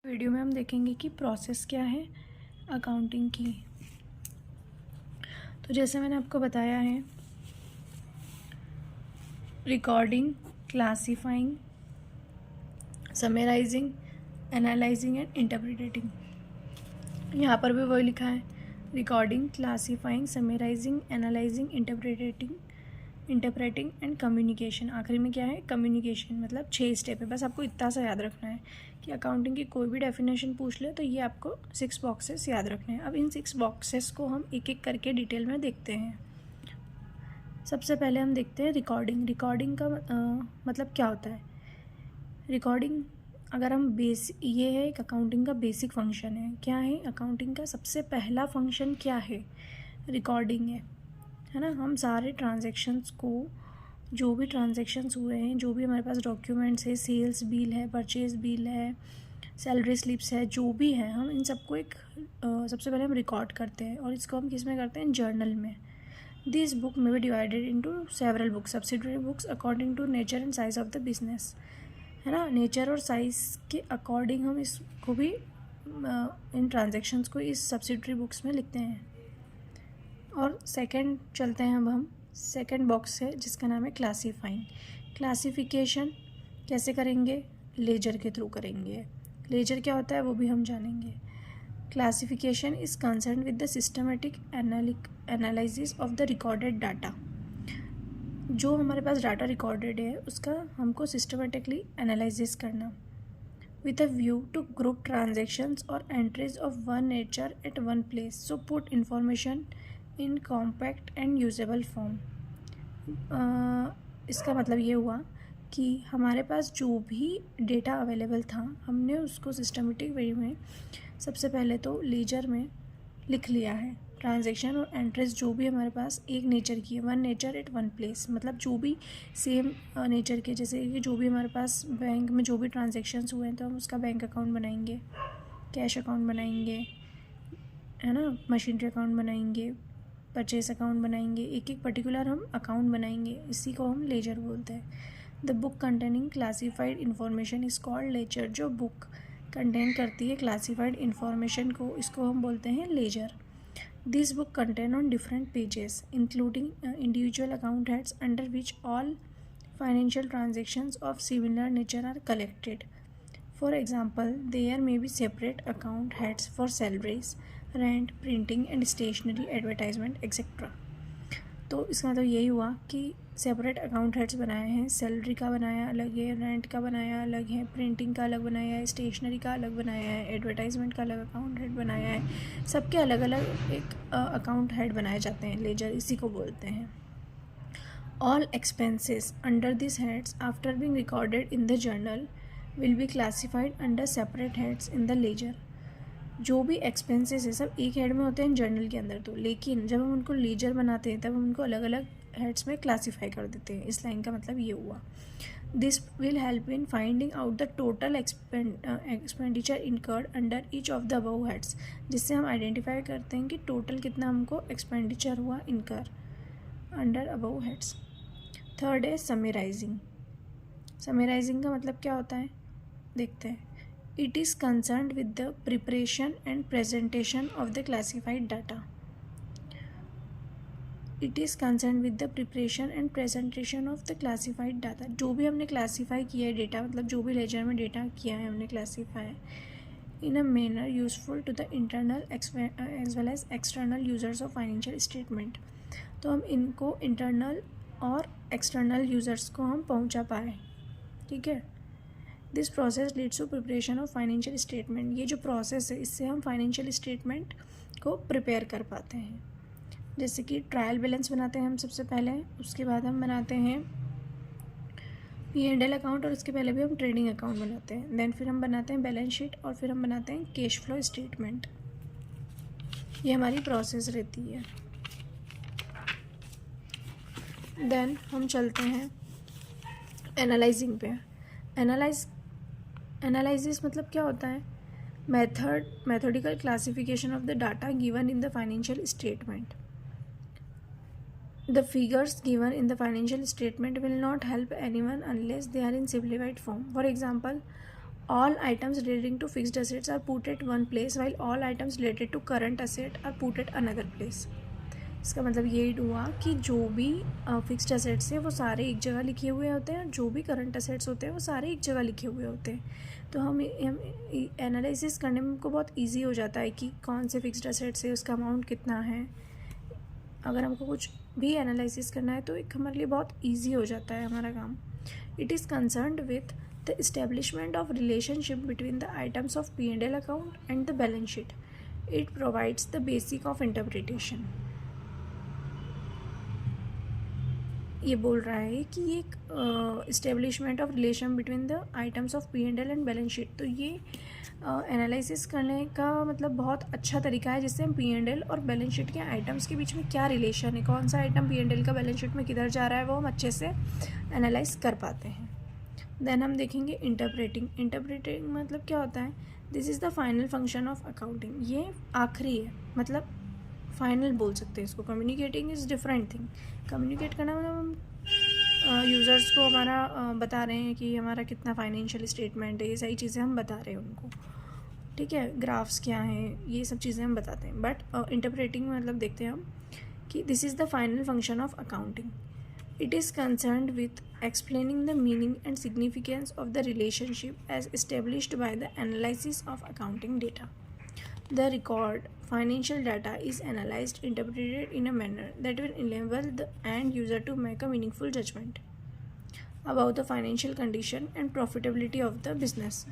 Video में हम देखेंगे कि प्रोसेस क्या है अकाउंटिंग की। तो जैसे मैंने आपको बताया है, recording, classifying, summarising, analysing and interpreting. यहाँ पर भी वही लिखा है, recording, classifying, summarising, analysing, interpreting and communication. आखिरी में क्या है? कम्युनिकेशन। मतलब 6 स्टेप है। बस आपको इतना सा याद रखना है कि अकाउंटिंग की कोई भी डेफिनेशन पूछ ले तो ये आपको 6 बॉक्सेस याद रखने हैं। अब इन 6 बॉक्सेस को हम एक एक करके डिटेल में देखते हैं। सबसे पहले हम देखते हैं रिकॉर्डिंग। रिकॉर्डिंग का मतलब क्या होता है? रिकॉर्डिंग अगर हम ये है एक अकाउंटिंग का बेसिक फंक्शन है। क्या है अकाउंटिंग का सबसे पहला फंक्शन? क्या है? रिकॉर्डिंग है ना। हम सारे ट्रांजैक्शंस को, जो भी ट्रांजैक्शंस हुए हैं, जो भी हमारे पास डॉक्यूमेंट्स है, सेल्स बिल है, परचेज बिल है, सैलरी स्लिप्स है, जो भी है, हम इन सबको सबसे पहले हम रिकॉर्ड करते हैं। और इसको हम किस में करते हैं? जर्नल में। दिस बुक में be divided into several books, subsidiary books, according to nature and size of the business. है ना। नेचर और साइज़ के अकॉर्डिंग हम इसको भी इन ट्रांजेक्शन्स को इस सब्सिडरी बुक्स में लिखते हैं। और सेकंड चलते हैं। अब हम सेकंड बॉक्स है जिसका नाम है क्लासीफाइंग। क्लासिफिकेशन कैसे करेंगे? लेजर के थ्रू करेंगे। लेजर क्या होता है वो भी हम जानेंगे। Classification is concern with the systematic analysis of the recorded data. जो हमारे पास डाटा रिकॉर्डेड है उसका हमको सिस्टमेटिकली एनालिसिस करना, with a view to group transactions or entries of one nature at one place, so put information in compact and usable form। इसका मतलब ये हुआ कि हमारे पास जो भी डेटा अवेलेबल था हमने उसको सिस्टमेटिक वे में सबसे पहले तो लेजर में लिख लिया है। ट्रांजैक्शन और एंट्रीज जो भी हमारे पास एक नेचर की है, one nature eight one place, मतलब जो भी सेम नेचर के, जैसे कि जो भी हमारे पास बैंक में जो भी ट्रांजैक्शंस हुए हैं तो हम उसका बैंक अकाउंट बनाएंगे, कैश अकाउंट बनाएंगे, है ना, मशीनरी अकाउंट बनाएंगे, परचेस अकाउंट बनाएंगे, एक एक पर्टिकुलर हम अकाउंट बनाएंगे। इसी को हम लेजर बोलते हैं। The book containing classified information is called laser. जो बुक कंटेन करती है क्लासीफाइड इन्फॉर्मेशन को, इसको हम बोलते हैं laser. This book contain on different pages, including individual account heads under which all financial transactions of similar nature are collected. For example, there may be separate account heads for salaries, rent, printing and stationery, advertisement, etc. तो इसका मतलब यही हुआ कि separate account heads बनाए हैं। Salary का बनाया अलग है, रेंट का बनाया अलग है, प्रिंटिंग का अलग बनाया है, स्टेशनरी का अलग बनाया है, एडवर्टाइजमेंट का अलग अकाउंट हेड बनाया है। सबके अलग अलग एक अकाउंट हेड बनाए जाते हैं। लेजर इसी को बोलते हैं। All expenses under this heads after being recorded in the journal will be classified under separate heads in the ledger. जो भी एक्सपेंसेस है सब एक हेड में होते हैं जर्नल के अंदर तो, लेकिन जब हम उनको लेजर बनाते हैं तब हम उनको अलग अलग हेड्स में क्लासीफाई कर देते हैं। इस लाइन का मतलब ये हुआ। This will help in finding out the total expenditure incurred under each of the above heads, जिससे हम आइडेंटिफाई करते हैं कि टोटल कितना हमको एक्सपेंडिचर हुआ इनकर अंडर अबव हेड्स। थर्ड है समराइजिंग। समराइजिंग का मतलब क्या होता है देखते हैं। It is concerned with the preparation and presentation of the classified data. It is concerned with the preparation and presentation of the classified data. जो भी हमने क्लासीफाई किया है डेटा, मतलब जो भी लेजर में डेटा किया है हमने classify, in a manner useful to the internal as well as external users of financial statement. तो हम इनको इंटरनल और एक्सटर्नल यूज़र्स को हम पहुंचा पाए। ठीक है। This process leads to preparation of financial statement. ये जो प्रोसेस है इससे हम फाइनेंशियल स्टेटमेंट को प्रिपेयर कर पाते हैं। जैसे कि ट्रायल बैलेंस बनाते हैं हम सबसे पहले, उसके बाद हम बनाते हैं P&L अकाउंट, और उसके पहले भी हम ट्रेडिंग अकाउंट बनाते हैं। देन फिर हम बनाते हैं बैलेंस शीट, और फिर हम बनाते हैं कैश फ्लो स्टेटमेंट। ये हमारी प्रोसेस रहती है। देन हम चलते हैं एनालाइजिंग पे। एनालिसिस मतलब क्या होता है? Methodical classification of the data given in the financial statement. The figures given in the financial statement will not help anyone unless they are in simplified form. For example, all items relating to fixed assets are put at one place while all items related to current asset are put at another place. इसका मतलब यही हुआ कि जो भी fixed assets है वो सारे एक जगह लिखे हुए होते हैं और जो भी करंट असेट्स होते हैं वो सारे एक जगह लिखे हुए होते हैं। तो हम एनालिसिस करने में हमको बहुत इजी हो जाता है कि कौन से फिक्स्ड असेट्स है, उसका अमाउंट कितना है। अगर हमको कुछ भी एनालिसिस करना है तो एक हमारे लिए बहुत ईजी हो जाता है हमारा काम। It is concerned with the establishment of relationship between the items of P&L account and the balance sheet. It provides the basic of interpretation. ये बोल रहा है कि ये एक establishment of relation between the items of P&L and balance sheet. तो ये analysis करने का मतलब बहुत अच्छा तरीका है जिससे हम P&L और बैलेंस शीट के आइटम्स के बीच में क्या रिलेशन है, कौन सा आइटम P&L का बैलेंस शीट में किधर जा रहा है, वो हम अच्छे से एनालाइज कर पाते हैं। देन हम देखेंगे इंटरप्रेटिंग मतलब क्या होता है। This is the final function of accounting. ये आखिरी है, मतलब फाइनल बोल सकते हैं इसको। Communicating is different thing. Communicate करना मतलब हम यूज़र्स को हमारा बता रहे हैं कि हमारा कितना फाइनेंशियल स्टेटमेंट है, ये सारी चीज़ें हम बता रहे हैं उनको, ठीक है। ग्राफ्स क्या हैं, ये सब चीज़ें हम बताते हैं। बट इंटरप्रेटिंग मतलब देखते हैं हम कि this is the final function of accounting. It is concerned with explaining the meaning and significance of the relationship as established by the analysis of accounting data. The record financial data is analyzed, interpreted in a manner that will enable the end user to make a meaningful judgment about the financial condition and profitability of the business.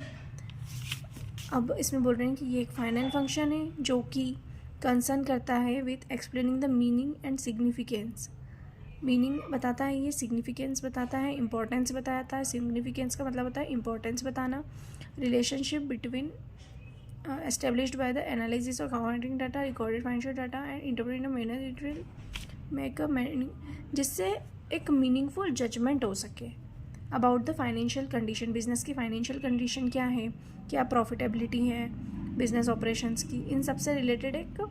अब इसमें बोल रहे हैं कि ये एक final function है जो कि कंसर्न करता है with explaining the meaning and significance. Meaning बताता है ये, सिग्निफिकेंस बताता है, इंपॉर्टेंस बताता है। सिग्निफिकेंस का मतलब होता है इंपॉर्टेंस बताना। Relationship between established by the analysis of accounting data, recorded financial data and interpret in manner it will make a meaning, जिससे एक मीनिंगफुल जजमेंट हो सके about the financial condition. Business की फाइनेंशियल कंडीशन क्या है, क्या profitability है business operations की, इन सब से रिलेटेड एक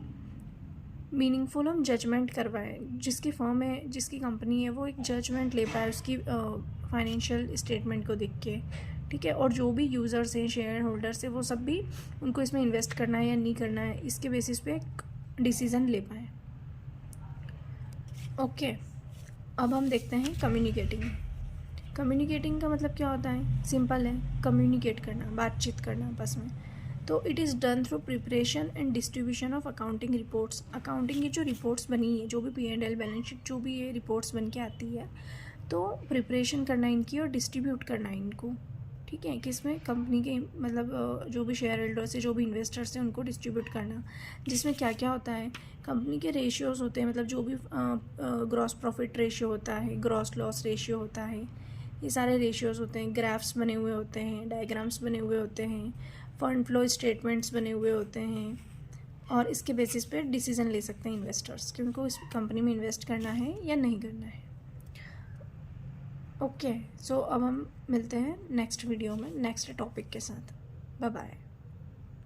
मीनिंगफुल हम जजमेंट करवाएं। जिसकी फर्म है, जिसकी कंपनी है, वो एक जजमेंट ले पाए उसकी फाइनेंशियल स्टेटमेंट को देख के, ठीक है। और जो भी यूज़र्स हैं, शेयर होल्डर्स हैं, वो सब भी उनको इसमें इन्वेस्ट करना है या नहीं करना है, इसके बेसिस पे एक डिसीज़न ले पाएँ। ओके, अब हम देखते हैं कम्युनिकेटिंग। कम्युनिकेटिंग का मतलब क्या होता है, सिंपल है, कम्युनिकेट करना, बातचीत करना आपस में। तो it is done through preparation and distribution of accounting reports. Accounting की जो रिपोर्ट्स बनी है, जो भी P&L बैलेंस शीट जो भी ये रिपोर्ट्स बन के आती है, तो प्रिपरेशन करना इनकी और डिस्ट्रीब्यूट करना इनको, ठीक है। किसमें, कंपनी के मतलब जो भी शेयर होल्डर्स है, जो भी इन्वेस्टर्स हैं, उनको डिस्ट्रीब्यूट करना। जिसमें क्या क्या होता है, कंपनी के रेशियोज़ होते हैं, मतलब जो भी ग्रॉस प्रॉफिट रेशियो होता है, ग्रॉस लॉस रेशियो होता है, ये सारे रेशियोज़ होते हैं। ग्राफ्स बने हुए होते हैं, डायग्राम्स बने हुए होते हैं, फंड फ्लो स्टेटमेंट्स बने हुए होते हैं, और इसके बेसिस पे डिसीज़न ले सकते हैं इन्वेस्टर्स कि उनको इस कंपनी में इन्वेस्ट करना है या नहीं करना है। ओके, सो अब हम मिलते हैं नेक्स्ट वीडियो में नेक्स्ट टॉपिक के साथ। Bye bye.